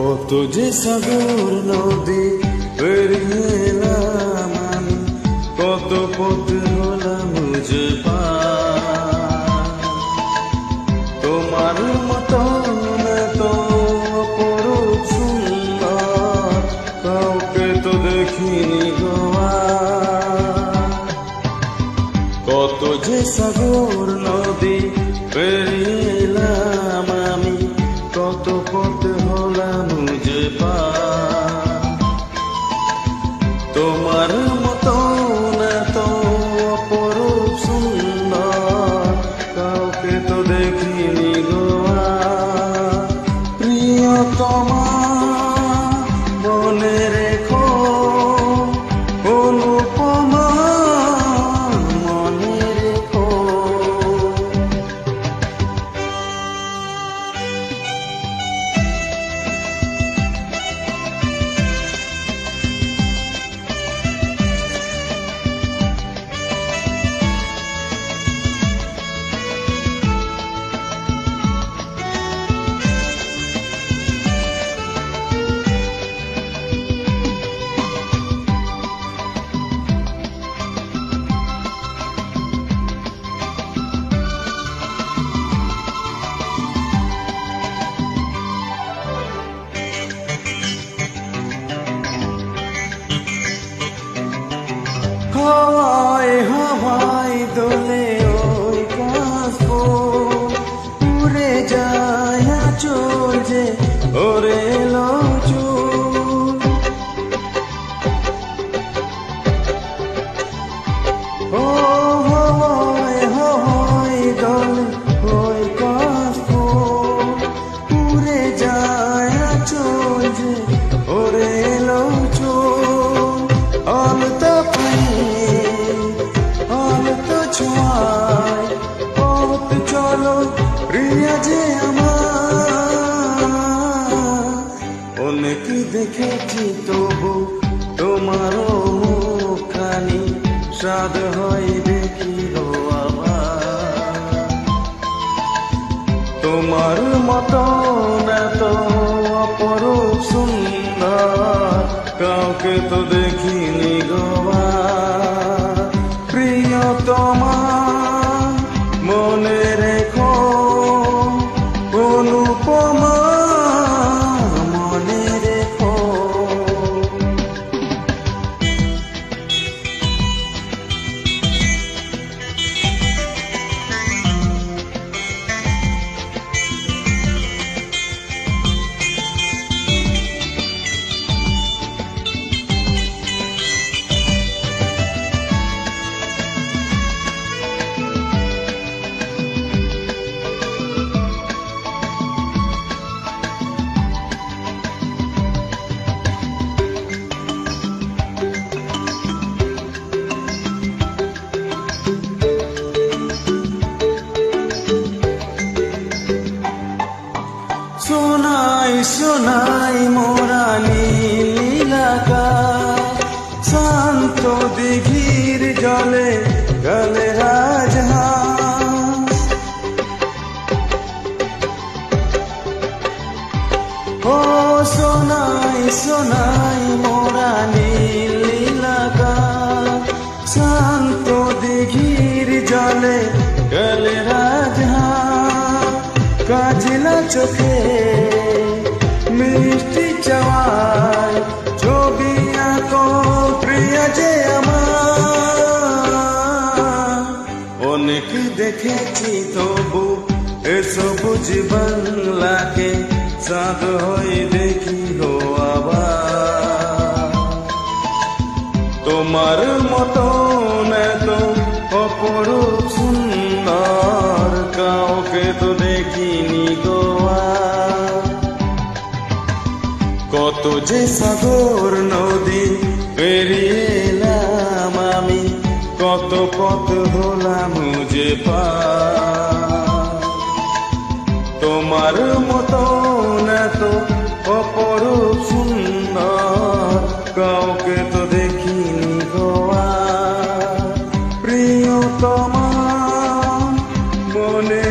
কত যে সাগর নদী পেরিয়ে এলাম আমি, কত পথ হলাম যে পার। তোমার মতন তো অপরূপ সুন্দর কাউকে তো দেখিনি গো আর। কত যে সাগর নদী পেরিয়ে এলাম আমি, কত পথ হলাম যে পার। তোমার মতন তো অপরূপ সুন্দর কাউকে তো দেখিনি গো আর। প্রিয়তমা মনে রেখো, অনুপমা মনে রেখো। হাওয়ায় হাওয়ায় দোলে ওই কাশফুল, উড়ে যায় আঁচল যে ওরে এলো চুল। ও হাওয়ায় হাওয়ায় দোলে ওই কাশফুল, উড়ে যায় আঁচল যে ওরে এলো চুল। আলতা ছোঁয়ায় পথ চলো প্রিয়া যে আমার। অনেক দেখেছি তবু তোমারও মুখখানি, স্বাদ হয় দেখিল আবার। তোমার মতন এত অপরূপ সুন্দর কাউকে তো দেখিনি গো আর। প্রিয়তমা মনে রেখো, অনুপমা মনে রেখো। শোনাই শোনাই মোরা নীলাকাশ, শান্ত দিঘির জলে গলে রাজহাঁস। ও শোনাই শোনাই মোরা নীলাকাশ, শান্ত দিঘির জলে গলে রাজহাঁস। কাজলা চোখে মিষ্টি চাওয়ায় ছবি আঁকো প্রিয়া যে আমার। অনেক দেখেছি তবু এসব জীবনলাকে, সাধ হয়ে দেখি হো আবার। তোমার মতন এত অপরূপ সুন্দর কাউকে তো দেখিনি গো আর। কত যে সাগর নদী পেরিয়ে এলাম আমি, কত পথ হলাম যে পার। তোমার মতন এত অপরূপ সুন্দর কাউকে তো দেখিনি গো আর। প্রিয়তমা মনে